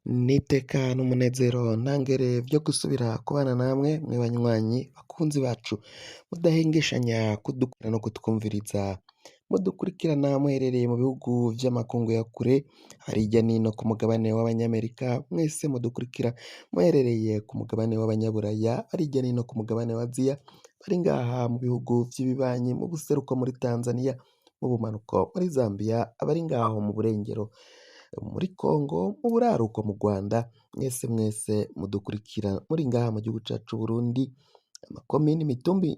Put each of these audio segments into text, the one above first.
N'iteka n'umunezero ntangere vyo gusubira kubana namwe mwe banywanyi bakunzi bacu mudahengeshanya kudukurikira no kutwumviriza mudukurikirana muherereye mu bihugu vy'amakungu ya kure hari hirya n'ino ku mugabane w'abanyamerika, mwese mudukurikira muherereye ku mugabane w'abanyaburaya, hari hirya n'ino ku mugabane wa Aziya, bari ngaha mu bihugu vy'ibibanyi, mu buseruko muri Tanzania, mu bumanuko muri Zambia, abari ngaho mu burengero muri Congo, mu buraruko mu Rwanda, mwese mudukurikira muri ngaha mu gihugu cacu Burundi, amakomine, imitumbi,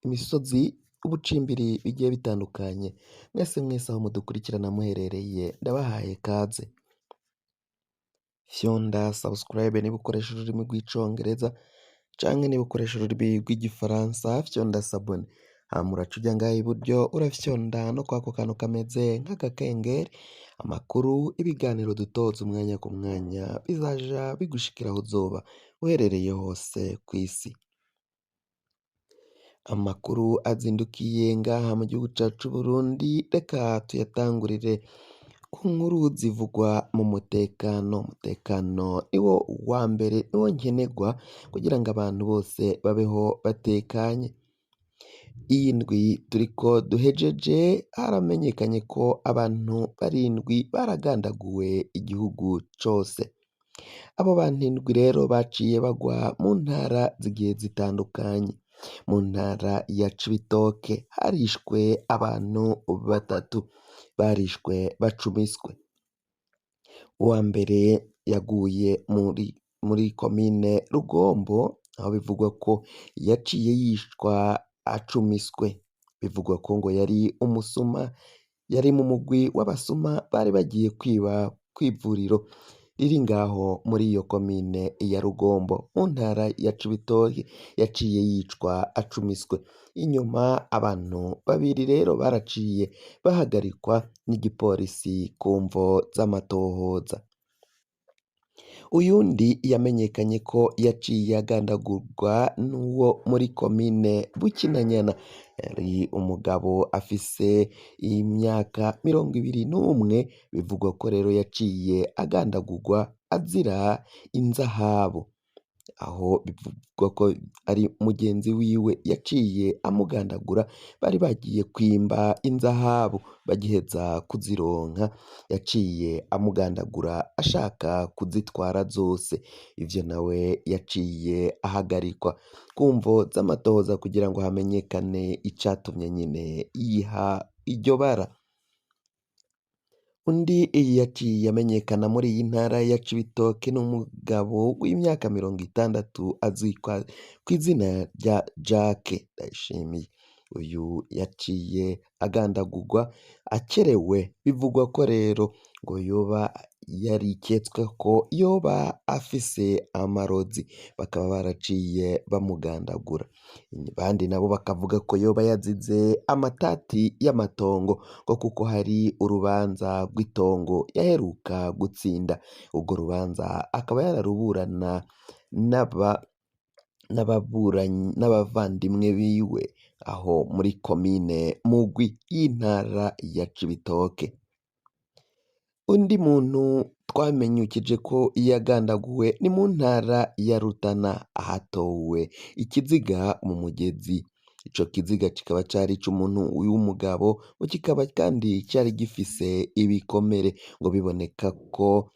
imisozi, ubucimbiri bigiye bitandukanye, mwese aho mudukurikirana muherereye ndabahaye kaze. Fyonda subscribe niba ukoresha ururimi rw'icongereza canke niba ukoresha ururimi rw'igifaransa fyonda sabone, hama uraca uja ngaha iburyo urafyonda no kwako kantu kameze nk'agakengeri, amakuru, ibiganiro dutoza umwanya ku mwanya bizaja bigushikira aho uzoba uherereye hose kw'isi. Amakuru azindukiye ngaha mu gihugu cacu Burundi, reka tuyatangurire ku nkuru zivugwa mu mutekano. Umutekano niwo wa mbere, niwo nkenerwa kugira ngo abantu bose babeho batekanye. Iyi ndwi turiko duhejeje haramenyekanye ko abantu 7 baragandaguwe igihugu cose. Abo bantu 7 rero baciye bagwa mu ntara zigiye zitandukanye. Mu ntara ya Cibitoke harishwe abantu 3 barishwe bacumiswe. Uwa mbere yaguye muri komine Rugombo, aho bivugwa ko yaciye yishwa acumiswe. Bivugwa ko ngo yari umusuma, yari mu mugwi w'abasuma bari bagiye kwiba kw'ivuriro riri ngaho muri iyo komine ya Rugombo mu ntara ya Cibitoke, yaciye yicwa acumiswe. Inyuma abantu 2 rero baraciye bahagarikwa n'igipolisi ku mvo z'amatohoza. Uyundi yamenyekanye ko yaciye agandagurwa n'uwo muri komine Bukinanyana, yari umugabo afise imyaka 21, bivugwa ko rero yaciye agandagurwa azira inzahabu, aho bivugwa ko ari mugenzi wiwe yaciye amugandagura, bari bagiye kwimba inzahabu, bagiheza kuzironka yaciye amugandagura ashaka kuzitwara zose. Ivyo nawe yaciye ahagarikwa ku mvo z'amatohoza kugira ngo hamenyekane icatumye nyene yiha iryo bara. Undi yaciye amenyekana muri iyi ntara ya Cibitoke n'umugabo w'imyaka 60 azwi kw'izina rya Jacques Ndayishimiye. Uyu yaciye agandagurwa acerewe, bivugwa ko rero ngo yoba yariketswe ko yoba afise amarozi, bakaba baraciye bamugandagura. Abandi nabo bakavuga ko yoba yazize amatati y'amatongo, ngo kuko hari urubanza rw'itongo yaheruka gutsinda. Urwo rubanza akaba yararuburana n'abavandimwe biwe aho muri komine Mugwi y'intara ya Cibitoke. Undi muntu twamenyukije ko yagandaguwe ni mu ntara ya Rutana, ahatowe ikiziga mu mugezi. Ico kiziga kikaba cari ic'umuntu w'umugabo, ngo kikaba kandi cari gifise ibikomere, ngo biboneka ko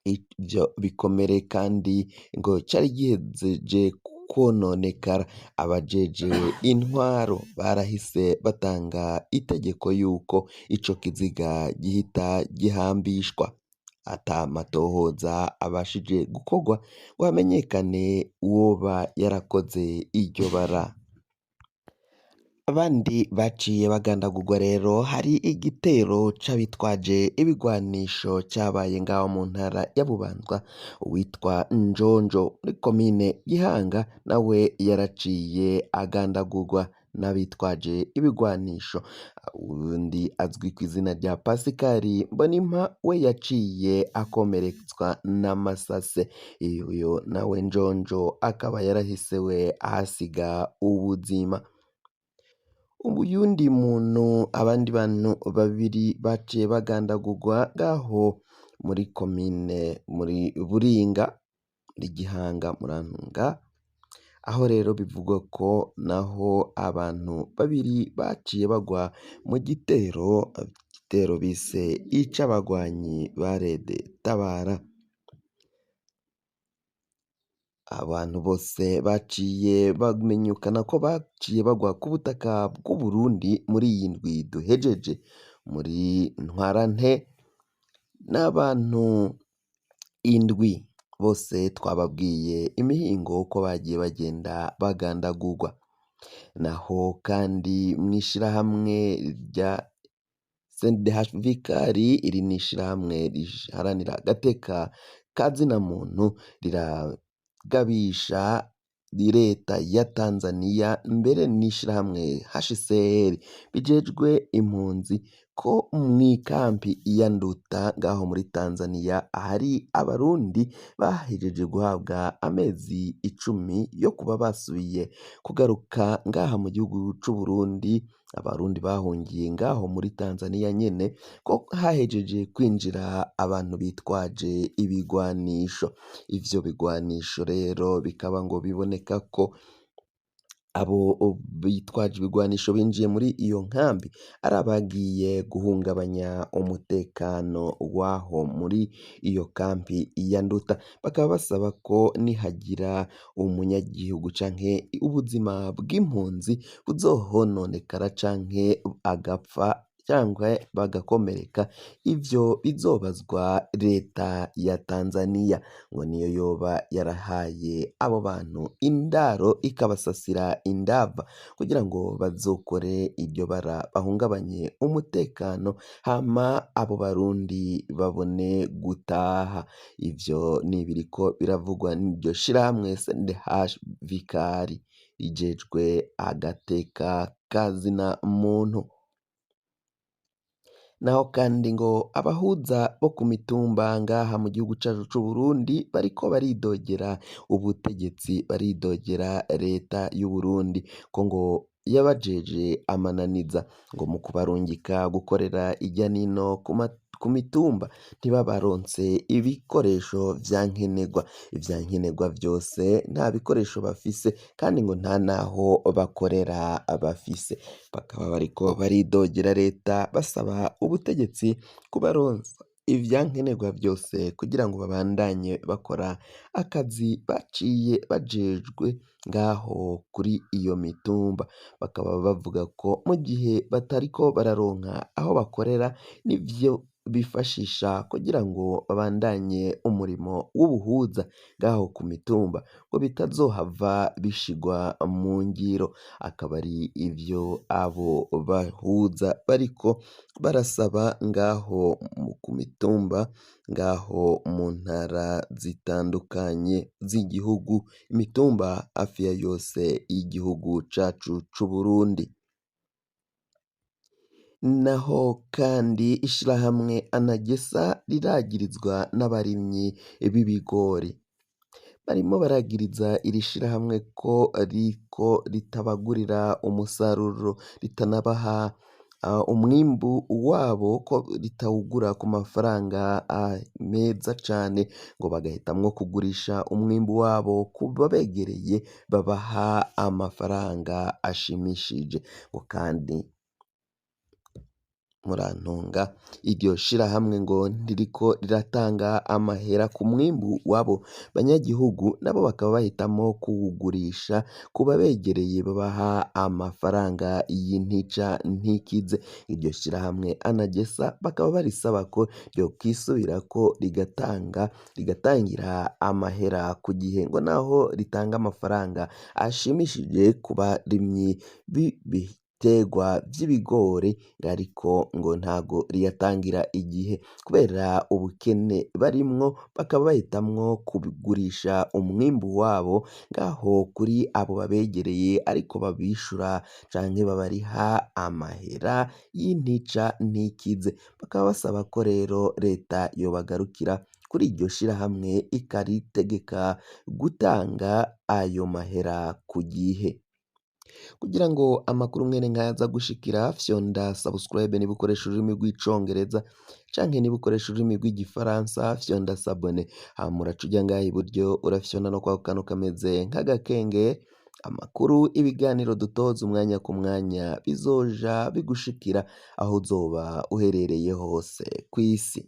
ivyo bikomere kandi ngo cari gihejeje kwononekara. Abajeje intwaro barahise batanga itegeko yuko ico kiziga gihita gihambishwa, ata matohoza abashije gukorwa ngo hamenyekane uwoba yarakoze iryo bara. Abandi baciye bagandagurwa rero, hari igitero c'abitwaje ibigwanisho cabaye ngaho mu ntara ya Bubanza. Uwitwa Njonjo muri komine Gihanga nawe yaraciye agandagurwa n'abitwaje ibigwanisho. Uwundi azwi kw'izina rya Pasikari Mbonimpa we yaciye akomeretswa n'amasase. Uyo nawe Njonjo akaba yarahise we ahasiga ubuzima. Uyundi muntu, abandi bantu 2 baciye bagandagurwa ngaho muri komine muri Buringa, muri Gihanga, Murantunga, aho rero bivugwa ko naho abantu babiri baciye bagwa mu igitero bise ic'abagwanyi ba Rede Tabara. Abantu bose baciye bamenyekana ko baciye bagwa ku butaka bw'Uburundi muri iyi ndwi duhejeje, muri Ntwarante, n'abantu indwi bose twababwiye imihingo ko bagiye bagenda bagandagurwa. Naho kandi mw'ishirahamwe rya CNDH-FDLR, iri ni ishirahamwe riharanira agateka ka zina muntu, riragabisha leta ya Tanzania mbere n'ishirahamwe HCR bijejwe impunzi ko mw'ikambi ya Nduta ngaho muri Tanzania hari abarundi bahejeje guhabwa amezi 10 yo kuba basubiye kugaruka ngaha mu gihugu c'Uburundi. Abarundi bahungiye ngaho muri Tanzania nyene ko hahejeje kwinjira abantu bitwaje ibigwanisho. Ivyo bigwanisho rero bikaba ngo biboneka ko abo bitwaje ibigwanisho binjiye muri iyo nkambi ari abagiye guhungabanya umutekano waho muri iyo kambi ya Nduta. Bakaba basaba ko nihagira umunyagihugu canke ubuzima bw'impunzi buzohononekara canke agapfa cyangwa bagakomereka, ivyo bizobazwa leta ya Tanzania, ngo niyo yoba yarahaye abo bantu indaro ikabasasira indava kugira ngo bazokore iryo bara bahungabanye umutekano, hama abo barundi babone gutaha. Ivyo ni ibiriko biravugwa n'iryo shirahamwe CNDH-FDLR rijejwe agateka ka zina muntu. Naho kandi ngo abahuza bo ku mitumba ngaha mu gihugu cacu c'Uburundi bariko baridogera ubutegetsi, baridogera leta y'Uburundi ko ngo yabajeje amananiza ngo mu kubarungika gukorera irya nino ku mitumba ntibabaronse ibikoresho vya nkenerwa. Ivya nkenerwa vyose nta bikoresho bafise kandi ngo nta naho bakorera bafise. Bakaba bariko baridogera leta basaba ubutegetsi kubaronsa ivya nkenerwa vyose kugira ngo babandanye bakora akazi baciye bajejwe ngaho kuri iyo mitumba. Bakaba bavuga ko mu gihe batariko bararonka aho bakorera n'ivyo bifashisha kugira ngo babandanye umurimo w'ubuhuza ngaho ku mitumba ngo bitazohava bishigwa mu ngiro. Akaba ari ivyo abo bahuza bariko barasaba ngaho ku mitumba ngaho mu ntara zitandukanye z'igihugu, imitumba hafi ya yose y'igihugu cacu c'Uburundi. Naho kandi ishirahamwe Anagesa riragirizwa n'abarimyi b'ibigori, barimo baragiriza iri shirahamwe ko riko ritabagurira umusaruro, ritanabaha umwimbu wabo, ko ritawugura ku mafaranga meza cane, ngo bagahitamwo kugurisha umwimbu wabo ku babegereye babaha amafaranga ashimishije. Ngo kandi Murantunga iryo shirahamwe ngo ntiriko riratanga amahera ku mwimbu wabo banyagihugu, nabo bakaba bahitamwo kuwugurisha ku babegereye babaha amafaranga y'intica ntikize. Iryo shirahamwe Anagesa bakaba barisaba ko ryokwisubirako rigatangira amahera ku gihe, ngo naho ritanga amafaranga ashimishije ku barimyi b'ibiterwa vy'ibigori, ariko ngo ntago riyatangira igihe kubera ubukene barimwo. Bakaba bahitamwo kubigurisha umwimbu wabo ngaho kuri abo babegereye, ariko babishura canke babariha amahera y'intica ntikize. Bakaba basaba ko rero leta yobagarukira kuri iryo shirahamwe ikaritegeka gutanga ayo mahera ku gihe. Kugira ngo amakuru mwene nkaya aza gushikira fyonda subscribe niba ukoresha ururimi rw'icongereza canke niba ukoresha ururimi rw'igifaransa fyonda sabone, hama uraca uja ngaha iburyo urafyonda no kwako kantu kameze nk'agakengeri, amakuru ibiganiro dutoza umwanya ku mwanya bizoja bigushikira aho uzoba uherereye hose kw'isi.